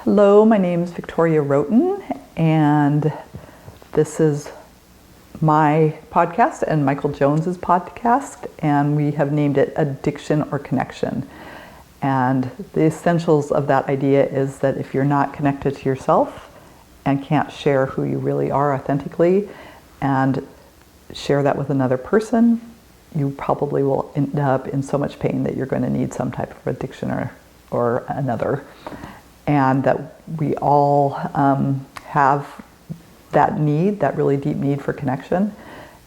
Hello, my name is Victoria Roten, and this is my podcast and Michael Jones's podcast, and we have named it Addiction or Connection. And the essentials of that idea is that if you're not connected to yourself and can't share who you really are authentically and share that with another person, you probably will end up in so much pain that you're going to need some type of addiction or another. And that we all have that need, that really deep need for connection.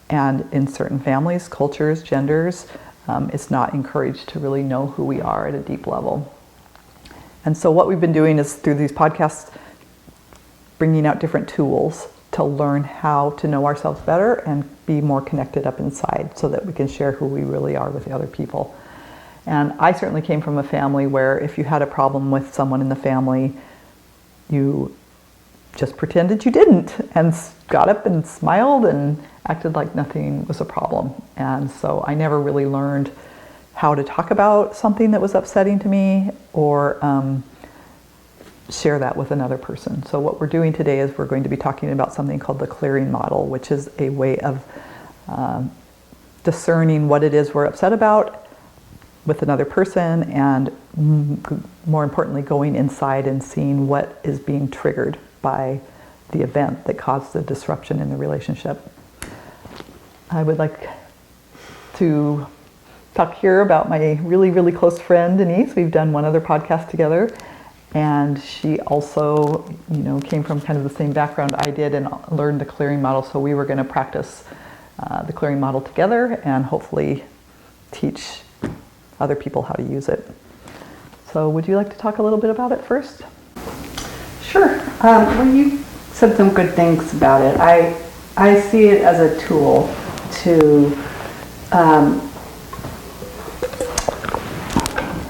And in certain families, cultures, genders, it's not encouraged to really know who we are at a deep level. And so what we've been doing is through these podcasts, bringing out different tools to learn how to know ourselves better and be more connected up inside so that we can share who we really are with the other people. And I certainly came from a family where if you had a problem with someone in the family, you just pretended you didn't and got up and smiled and acted like nothing was a problem. And so I never really learned how to talk about something that was upsetting to me or share that with another person. So what we're doing today is we're going to be talking about something called the clearing model, which is a way of discerning what it is we're upset about with another person, and more importantly, going inside and seeing what is being triggered by the event that caused the disruption in the relationship. I would like to talk here about my really, really close friend, Denise. We've done one other podcast together, and she also, came from kind of the same background I did and learned the clearing model, so we were going to practice the clearing model together and hopefully teach other people how to use it. So would you like to talk a little bit about it first? Sure. Well, you said some good things about it. I see it as a tool to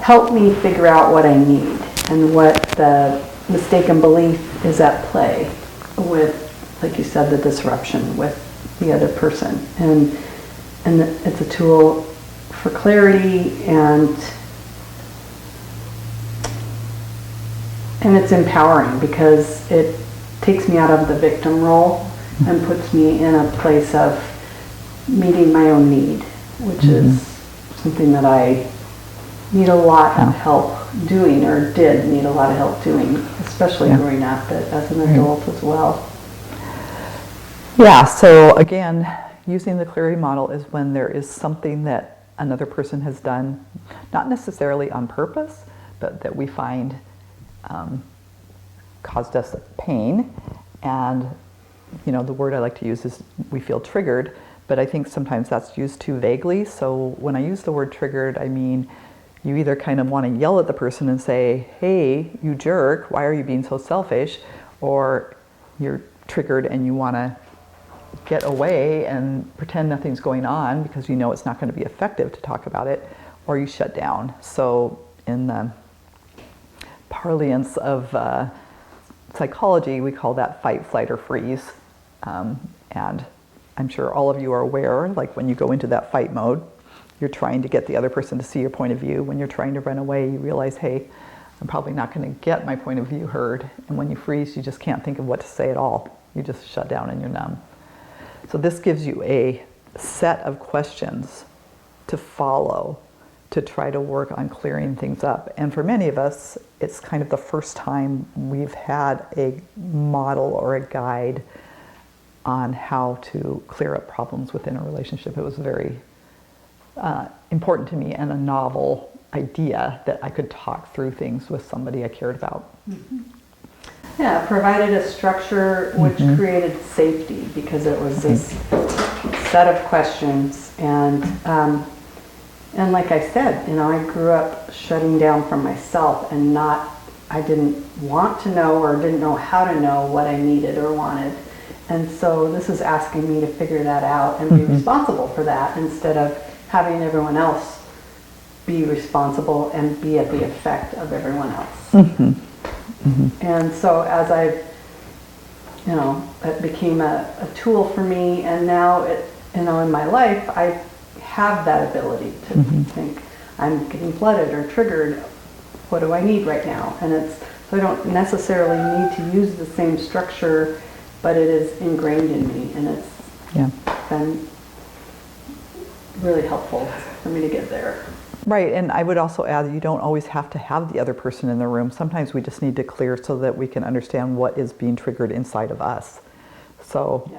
help me figure out what I need and what the mistaken belief is at play with, like you said, the disruption with the other person. And it's a tool for clarity, and it's empowering because it takes me out of the victim role and puts me in a place of meeting my own need, which is something that I need a lot of help doing, or did need a lot of help doing, especially growing up, but as an adult as well. Yeah, so again, using the clearing model is when there is something that another person has done, not necessarily on purpose, but that we find caused us pain. And the word I like to use is we feel triggered, but I think sometimes that's used too vaguely. So when I use the word triggered, I mean you either kind of want to yell at the person and say, hey, you jerk, why are you being so selfish? Or you're triggered and you want to get away and pretend nothing's going on because you know it's not going to be effective to talk about it, or you shut down. So in the parlance of psychology, we call that fight, flight, or freeze. And I'm sure all of you are aware, like when you go into that fight mode, you're trying to get the other person to see your point of view. When you're trying to run away, you realize, hey, I'm probably not going to get my point of view heard. And when you freeze, you just can't think of what to say at all. You just shut down and you're numb. So this gives you a set of questions to follow to try to work on clearing things up. And for many of us, it's kind of the first time we've had a model or a guide on how to clear up problems within a relationship. It was very important to me and a novel idea that I could talk through things with somebody I cared about. Mm-hmm. Yeah, it provided a structure which created safety because it was this set of questions. And like I said, I grew up shutting down from myself and I didn't want to know or didn't know how to know what I needed or wanted. And so this is asking me to figure that out and be responsible for that instead of having everyone else be responsible and be at the effect of everyone else. And so as it became a tool for me, and now in my life, I have that ability to think, I'm getting flooded or triggered, what do I need right now? And it's So I don't necessarily need to use the same structure, but it is ingrained in me, and it's been really helpful for me to get there. Right, and I would also add that you don't always have to have the other person in the room. Sometimes we just need to clear so that we can understand what is being triggered inside of us. So,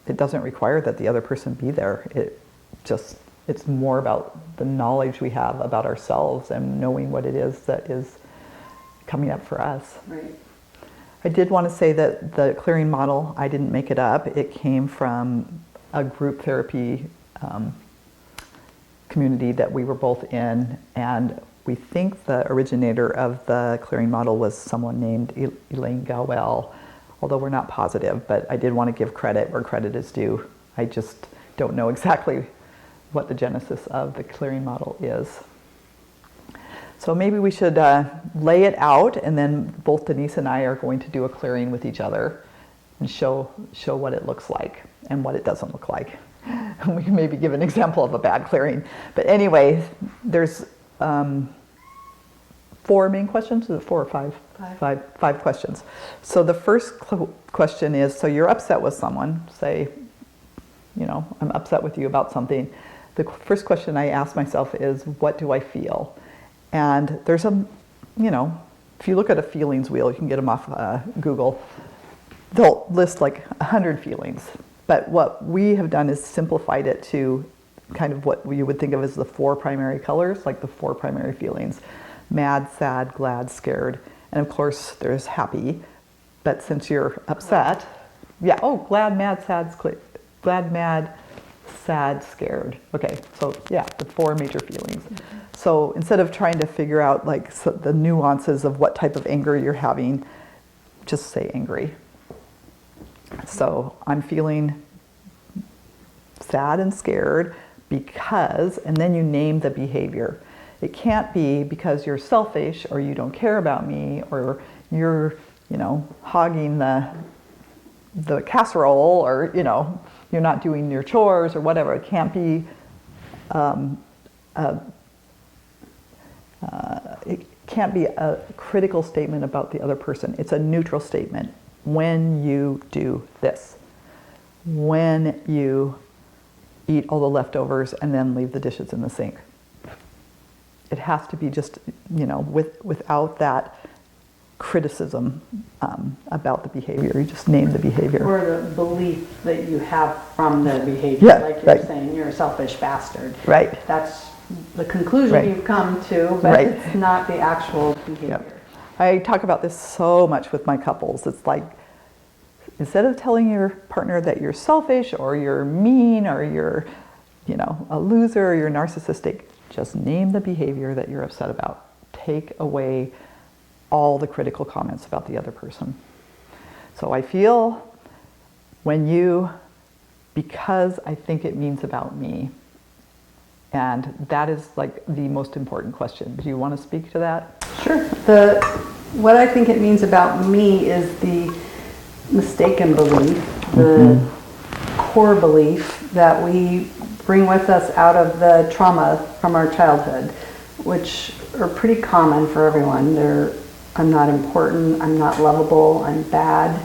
it doesn't require that the other person be there. It's more about the knowledge we have about ourselves and knowing what it is that is coming up for us. Right. I did want to say that the clearing model, I didn't make it up. It came from a group therapy community that we were both in, and we think the originator of the clearing model was someone named Elaine Gowell, although we're not positive, but I did want to give credit where credit is due. I just don't know exactly what the genesis of the clearing model is. So maybe we should lay it out, and then both Denise and I are going to do a clearing with each other and show what it looks like and what it doesn't look like. We can maybe give an example of a bad clearing. But anyway, there's 4 main questions. Is it 4 or 5? Five questions. So the first question is, so you're upset with someone, say, I'm upset with you about something. The first question I ask myself is, what do I feel? And there's if you look at a feelings wheel, you can get them off Google, they'll list like 100 feelings. But what we have done is simplified it to kind of what you would think of as the 4 primary colors, like the 4 primary feelings: mad, sad, glad, scared. And of course, there's happy. But since you're upset, glad, mad, sad, scared. Okay, so the 4 major feelings. So instead of trying to figure out the nuances of what type of anger you're having, just say angry. So I'm feeling sad and scared because, and then you name the behavior. It can't be because you're selfish or you don't care about me or you're, hogging the casserole or, you're not doing your chores or whatever. It can't be, it can't be a critical statement about the other person. It's a neutral statement. When you do this, when you eat all the leftovers and then leave the dishes in the sink. It has to be just, without that criticism about the behavior. You just name the behavior. Or the belief that you have from the behavior, like you're saying, you're a selfish bastard. Right. That's the conclusion you've come to, but it's not the actual behavior. Yep. I talk about this so much with my couples. It's like, instead of telling your partner that you're selfish or you're mean or you're, a loser or you're narcissistic, just name the behavior that you're upset about. Take away all the critical comments about the other person. So I feel because I think it means about me. And that is the most important question. Do you want to speak to that? Sure. What I think it means about me is the mistaken belief, the core belief that we bring with us out of the trauma from our childhood, which are pretty common for everyone. I'm not important, I'm not lovable, I'm bad,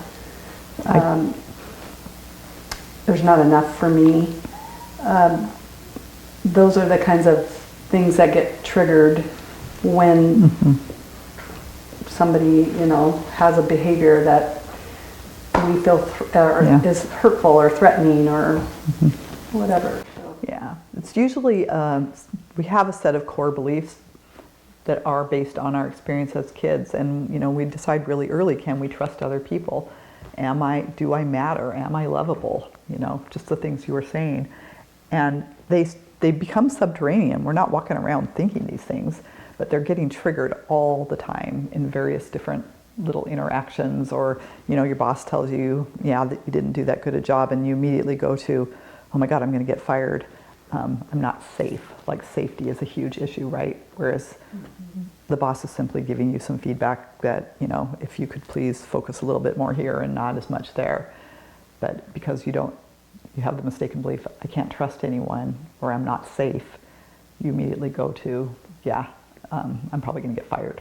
there's not enough for me. Those are the kinds of things that get triggered when somebody, has a behavior that we feel is hurtful or threatening or whatever. So. Yeah, it's usually, we have a set of core beliefs that are based on our experience as kids, and we decide really early, can we trust other people? Do I matter? Am I lovable? Just the things you were saying. And they become subterranean. We're not walking around thinking these things, but they're getting triggered all the time in various different little interactions, or your boss tells you, that you didn't do that good a job, and you immediately go to, oh my God, I'm going to get fired. I'm not safe. Safety is a huge issue, right? Whereas the boss is simply giving you some feedback that, if you could please focus a little bit more here and not as much there. But because you have the mistaken belief, I can't trust anyone, or I'm not safe, you immediately go to, I'm probably going to get fired.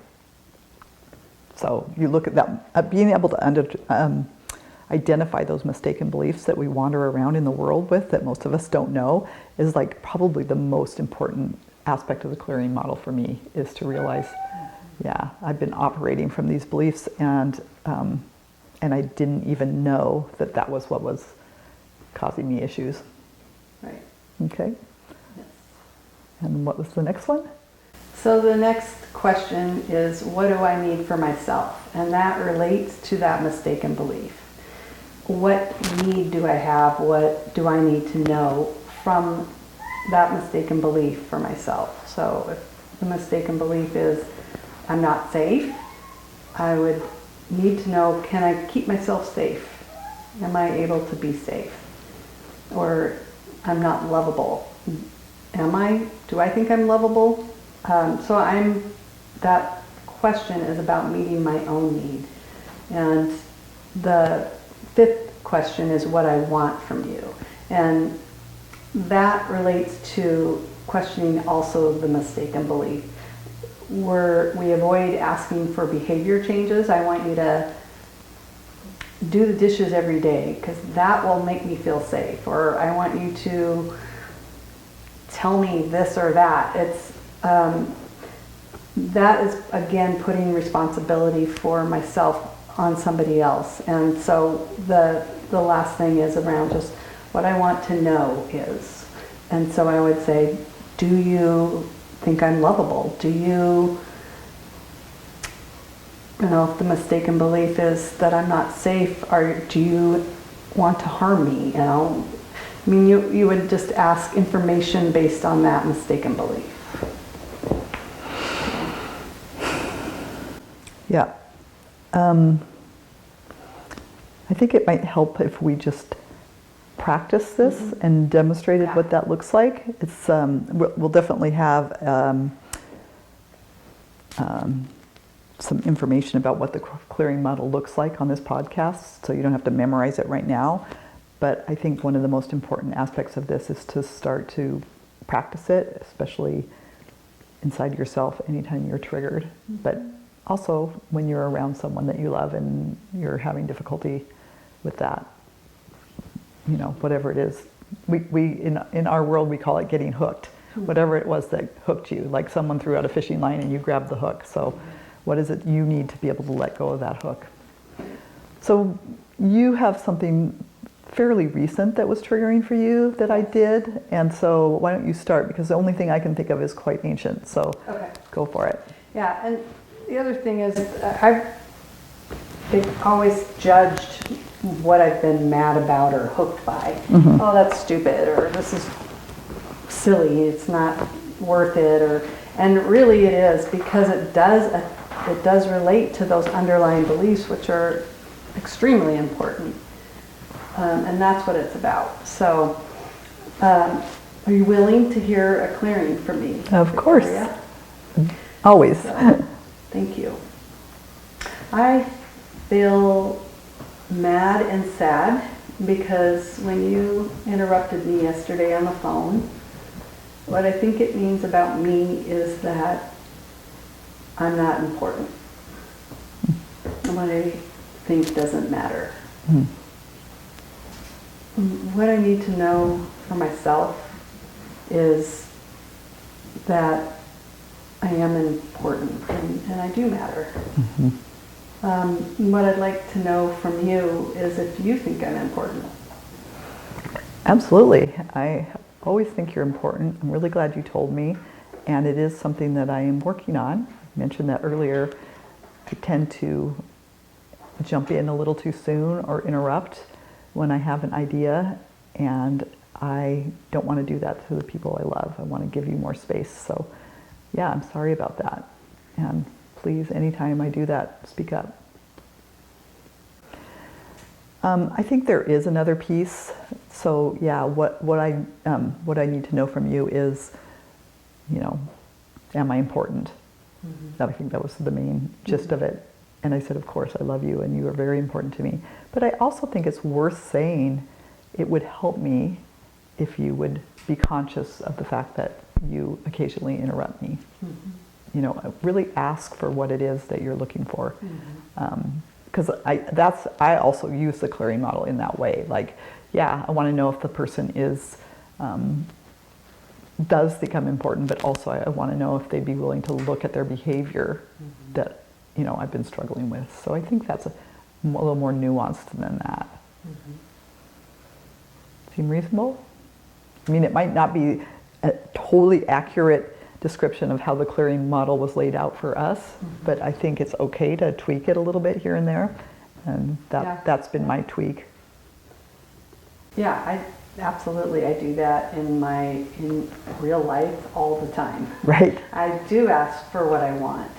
So you look at that, being able to identify those mistaken beliefs that we wander around in the world with that most of us don't know is like probably the most important aspect of the clearing model for me, is to realize, yeah, I've been operating from these beliefs and I didn't even know that that was what was causing me issues. Right. Okay. Yes. And what was the next one? So the next question is, what do I need for myself? And that relates to that mistaken belief. What need do I have? What do I need to know from that mistaken belief for myself? So if the mistaken belief is, I'm not safe, I would need to know, can I keep myself safe? Am I able to be safe? Or I'm not lovable. Am I? Do I think I'm lovable? That question is about meeting my own need. And the fifth question is what I want from you. And that relates to questioning also the mistaken belief. We avoid asking for behavior changes. I want you to do the dishes every day because that will make me feel safe. Or I want you to tell me this or that. That is, again, putting responsibility for myself on somebody else. And so the last thing is around just what I want to know is. And so I would say, do you think I'm lovable? Do you know, if the mistaken belief is that I'm not safe, or do you want to harm me? You know, I mean, you would just ask information based on that mistaken belief. Yeah. I think it might help if we just practice this and demonstrated what that looks like. It's we'll definitely have some information about what the clearing model looks like on this podcast, so you don't have to memorize it right now. But I think one of the most important aspects of this is to start to practice it, especially inside yourself anytime you're triggered. But also when you're around someone that you love and you're having difficulty with that, you know, whatever it is. We in our world we call it getting hooked. Whatever it was that hooked you, like someone threw out a fishing line and you grabbed the hook. So what is it you need to be able to let go of that hook? So you have something fairly recent that was triggering for you that I did, and so why don't you start, because the only thing I can think of is quite ancient, so Okay. Go for it. Yeah, and the other thing is I've always judged what I've been mad about or hooked by. Oh, that's stupid, or this is silly, it's not worth it, and really it is, because it does relate to those underlying beliefs, which are extremely important. And that's what it's about. So, are you willing to hear a clearing from me? Of course. Victoria? Always. So, thank you. I feel mad and sad because when you interrupted me yesterday on the phone, what I think it means about me is that I'm not important. What I think doesn't matter. What I need to know for myself is that I am important and I do matter. What I'd like to know from you is if you think I'm important. Absolutely. I always think you're important. I'm really glad you told me, and it is something that I am working on. I mentioned that earlier. I tend to jump in a little too soon or interrupt when I have an idea, and I don't want to do that to the people I love. I want to give you more space. So yeah, I'm sorry about that. And please, anytime I do that, speak up. I think there is another piece. So yeah, what I need to know from you is, you know, am I important? I think that was the main gist of it. And I said, of course, I love you and you are very important to me. But I also think it's worth saying it would help me if you would be conscious of the fact that you occasionally interrupt me. really ask for what it is that you're looking for. Because I also use the clearing model in that way. Like, I want to know if the person does think I'm important, but also I want to know if they'd be willing to look at their behavior that I've been struggling with. So I think that's a little more nuanced than that. Seem reasonable? I mean, it might not be a totally accurate description of how the clearing model was laid out for us, but I think it's okay to tweak it a little bit here and there, and that's been my tweak. Yeah, absolutely. I do that in real life all the time. Right. I do ask for what I want.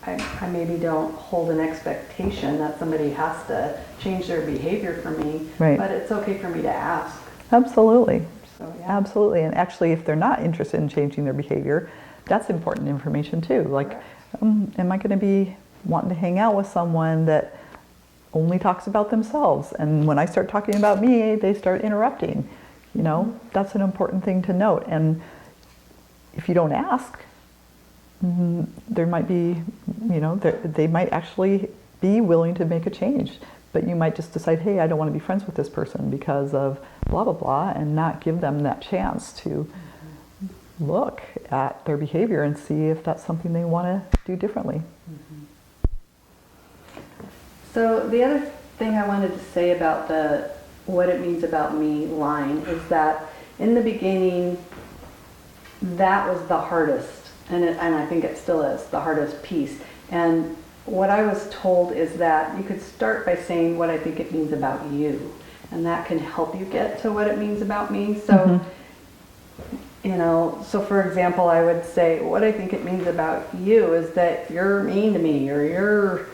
I maybe don't hold an expectation that somebody has to change their behavior for me, but it's okay for me to ask. Absolutely. So, Absolutely. And actually, if they're not interested in changing their behavior, that's important information too. Like, am I going to be wanting to hang out with someone that only talks about themselves? And when I start talking about me, they start interrupting. That's an important thing to note. And if you don't ask, there might be, they might actually be willing to make a change. But you might just decide, hey, I don't want to be friends with this person because of blah, blah, blah, and not give them that chance to look at their behavior and see if that's something they want to do differently. So the other thing I wanted to say about the what it means about me line is that in the beginning, that was the hardest, and I think it still is the hardest piece. And what I was told is that you could start by saying what I think it means about you, and that can help you get to what it means about me. So, so for example, I would say what I think it means about you is that you're mean to me, or you're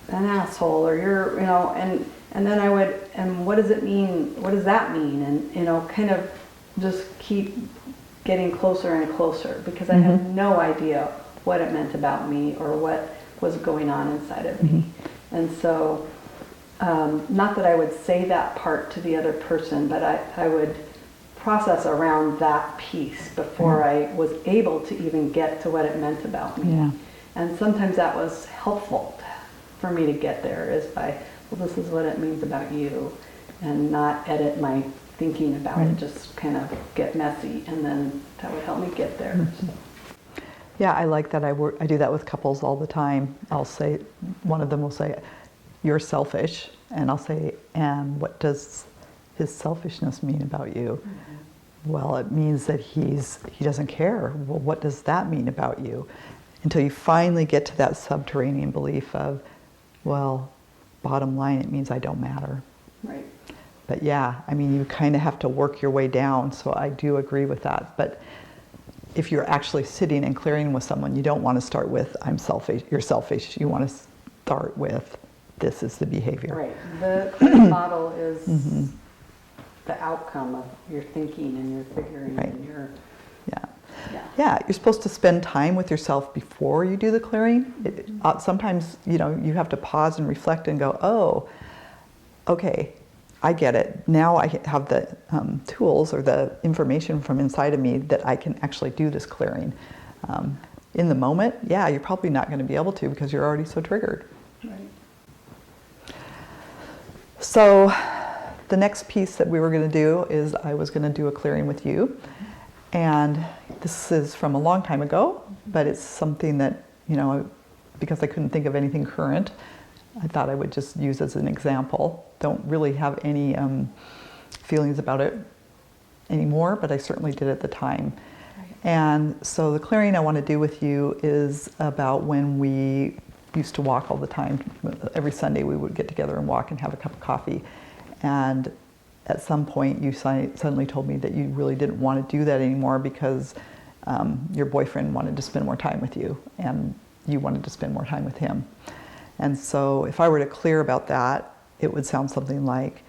an asshole, or you're, and then I would, and what does it mean? What does that mean? And, kind of just keep getting closer and closer, because I had no idea what it meant about me or what was going on inside of me. And so, not that I would say that part to the other person, but I would process around that piece before I was able to even get to what it meant about me. And sometimes that was helpful for me to get there, is by, well, this is what it means about you, and not edit my thinking about it, just kind of get messy, and then that would help me get there. Yeah, I like that. I do that with couples all the time. I'll say, one of them will say, you're selfish, and I'll say, and what does his selfishness mean about you? Well, it means that he doesn't care. Well, what does that mean about you? Until you finally get to that subterranean belief of, well, bottom line, it means I don't matter. Right. But you kind of have to work your way down, so I do agree with that. But if you're actually sitting and clearing with someone, you don't want to start with, I'm selfish, you're selfish. You want to start with, this is the behavior. Right. The clearing model is the outcome of your thinking and your figuring and your... Yeah, you're supposed to spend time with yourself before you do the clearing. Sometimes, you have to pause and reflect and go, oh, okay, I get it. Now I have the tools or the information from inside of me that I can actually do this clearing. In the moment, you're probably not going to be able to because you're already so triggered. Right. So the next piece that we were going to do is I was going to do a clearing with you. And this is from a long time ago, but it's something that, because I couldn't think of anything current, I thought I would just use as an example. Don't really have any feelings about it anymore, but I certainly did at the time. Right. And so the clearing I want to do with you is about when we used to walk all the time. Every Sunday we would get together and walk and have a cup of coffee. And at some point you suddenly told me that you really didn't want to do that anymore because your boyfriend wanted to spend more time with you and you wanted to spend more time with him. And so if I were to clear about that, it would sound something like,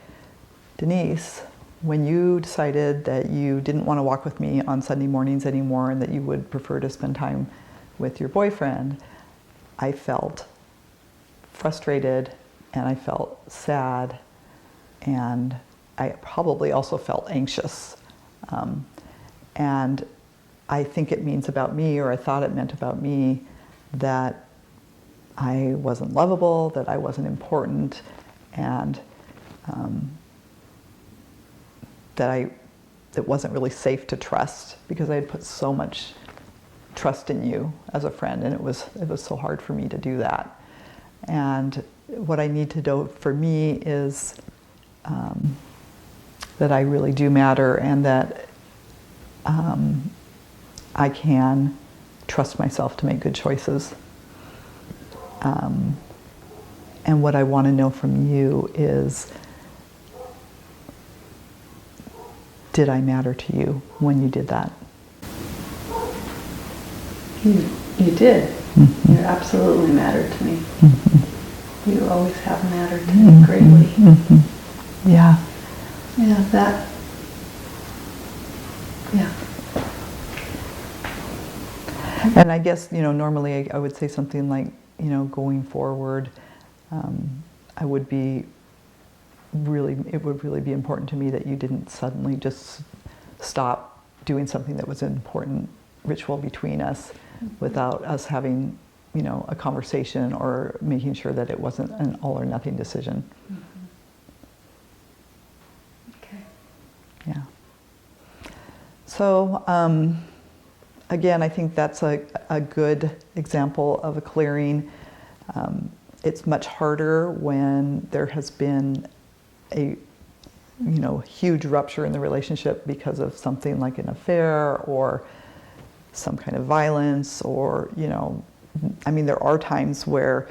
Denise, when you decided that you didn't want to walk with me on Sunday mornings anymore and that you would prefer to spend time with your boyfriend, I felt frustrated and I felt sad and I probably also felt anxious. And I think it means about me, or I thought it meant about me, that I wasn't lovable, that I wasn't important, and that it wasn't really safe to trust, because I had put so much trust in you as a friend, and it was so hard for me to do that. And what I need to do for me is that I really do matter, and that I can trust myself to make good choices. And what I want to know from you is, did I matter to you when you did that? You did. Mm-hmm. You absolutely mattered to me. Mm-hmm. You always have mattered to me greatly. Mm-hmm. Yeah. Yeah, that. Yeah. And I guess, normally I would say something like, going forward, it would really be important to me that you didn't suddenly just stop doing something that was an important ritual between us without us having, a conversation or making sure that it wasn't an all or nothing decision. Okay. Yeah. So, again, I think that's a good example of a clearing. It's much harder when there has been a huge rupture in the relationship because of something like an affair or some kind of violence, or there are times where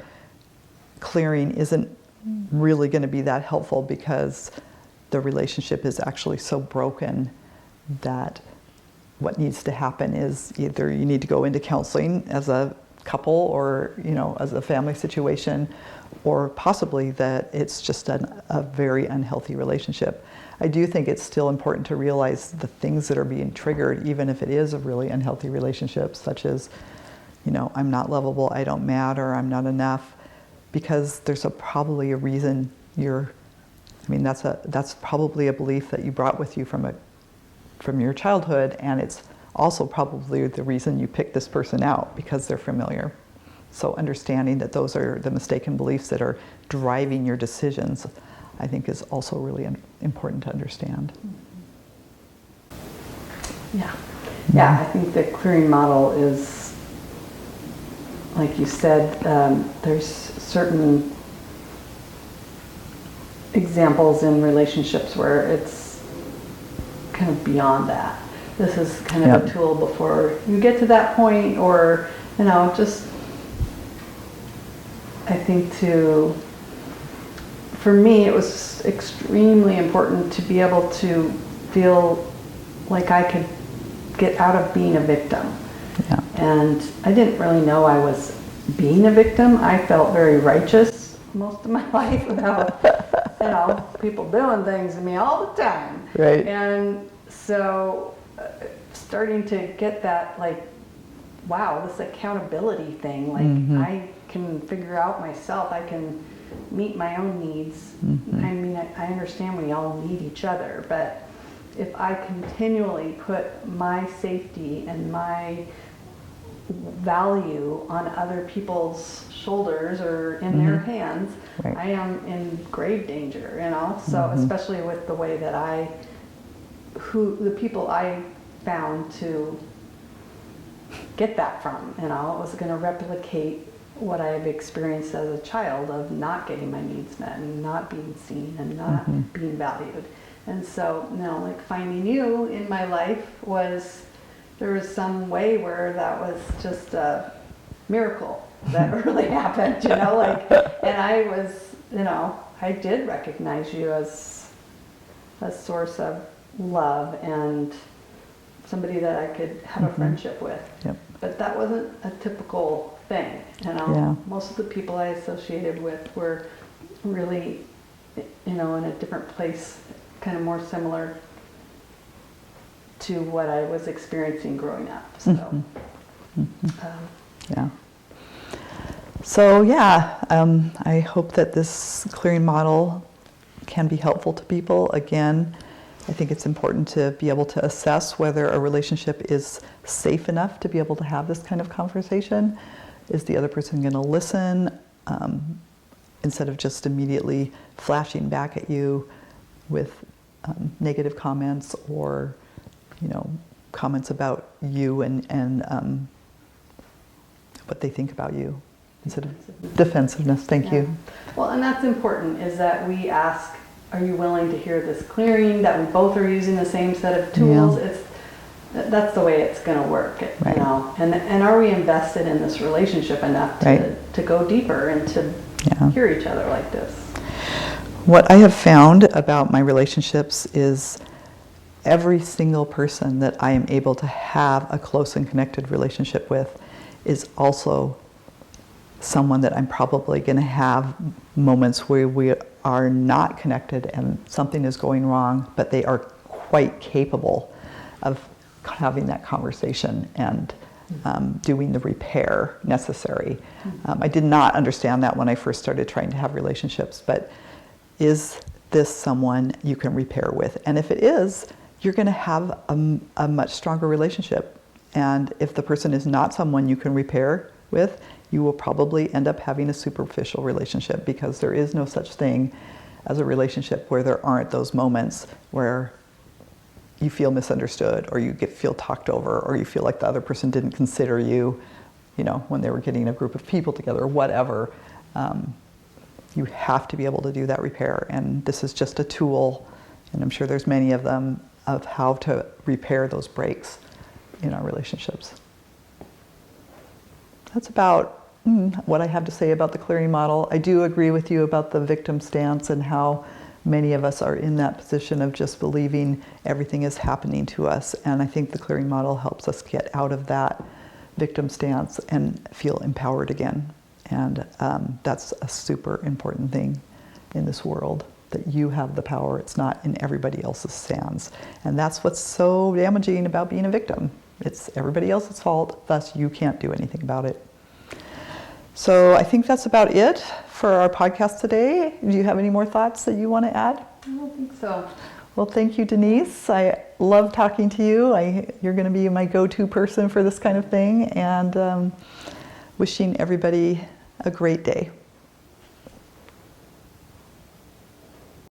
clearing isn't really going to be that helpful because the relationship is actually so broken that what needs to happen is either you need to go into counseling as a couple, or as a family situation, or possibly that it's just a very unhealthy relationship. I do think it's still important to realize the things that are being triggered, even if it is a really unhealthy relationship, such as, I'm not lovable, I don't matter, I'm not enough, because there's probably a reason that's probably a belief that you brought with you from your childhood, and it's also probably the reason you picked this person out, because they're familiar. So understanding that those are the mistaken beliefs that are driving your decisions, I think, is also really important to understand. Yeah. Yeah, I think the clearing model is, like you said, there's certain examples in relationships where it's kind of beyond that. This is kind of a tool before you get to that point, or, just, I think for me, it was extremely important to be able to feel like I could get out of being a victim. Yeah. And I didn't really know I was being a victim. I felt very righteous most of my life about, people doing things to me all the time. Right. And so starting to get that, like, wow, this accountability thing, like, I can figure out myself, I can meet my own needs. I mean, I understand we all need each other, but if I continually put my safety and my value on other people's shoulders or in their hands, right. I am in grave danger, So especially with the way that the people I found to get that from, it was going to replicate what I've experienced as a child of not getting my needs met and not being seen and not being valued. And so, like, finding you in my life there was some way where that was just a miracle that really happened, and I was, I did recognize you as a source of love and somebody that I could have a friendship with. Yep. But that wasn't a typical thing, Yeah. Most of the people I associated with were really, in a different place, kind of more similar to what I was experiencing growing up. So, Yeah. So I hope that this clearing model can be helpful to people. Again, I think it's important to be able to assess whether a relationship is safe enough to be able to have this kind of conversation. Is the other person going to listen instead of just immediately flashing back at you with negative comments or, comments about you and what they think about you instead of defensiveness. Thank you. Well, and that's important, is that we ask, are you willing to hear this clearing, that we both are using the same set of tools? That's the way it's going to work, Right. And are we invested in this relationship enough to go deeper and to hear each other like this? What I have found about my relationships is every single person that I am able to have a close and connected relationship with is also someone that I'm probably going to have moments where we are not connected and something is going wrong, but they are quite capable of having that conversation and doing the repair necessary. I did not understand that when I first started trying to have relationships, but is this someone you can repair with? And if it is, you're going to have a much stronger relationship. And if the person is not someone you can repair with, you will probably end up having a superficial relationship, because there is no such thing as a relationship where there aren't those moments where you feel misunderstood, or you feel talked over, or you feel like the other person didn't consider you, when they were getting a group of people together or whatever. You have to be able to do that repair. And this is just a tool, and I'm sure there's many of them, of how to repair those breaks in our relationships. That's about what I have to say about the clearing model. I do agree with you about the victim stance and how many of us are in that position of just believing everything is happening to us. And I think the clearing model helps us get out of that victim stance and feel empowered again. And that's a super important thing in this world, that you have the power. It's not in everybody else's hands. And that's what's so damaging about being a victim. It's everybody else's fault, thus you can't do anything about it. So I think that's about it for our podcast today. Do you have any more thoughts that you want to add? I don't think so. Well, thank you, Denise. I love talking to you. You're going to be my go-to person for this kind of thing, and wishing everybody a great day.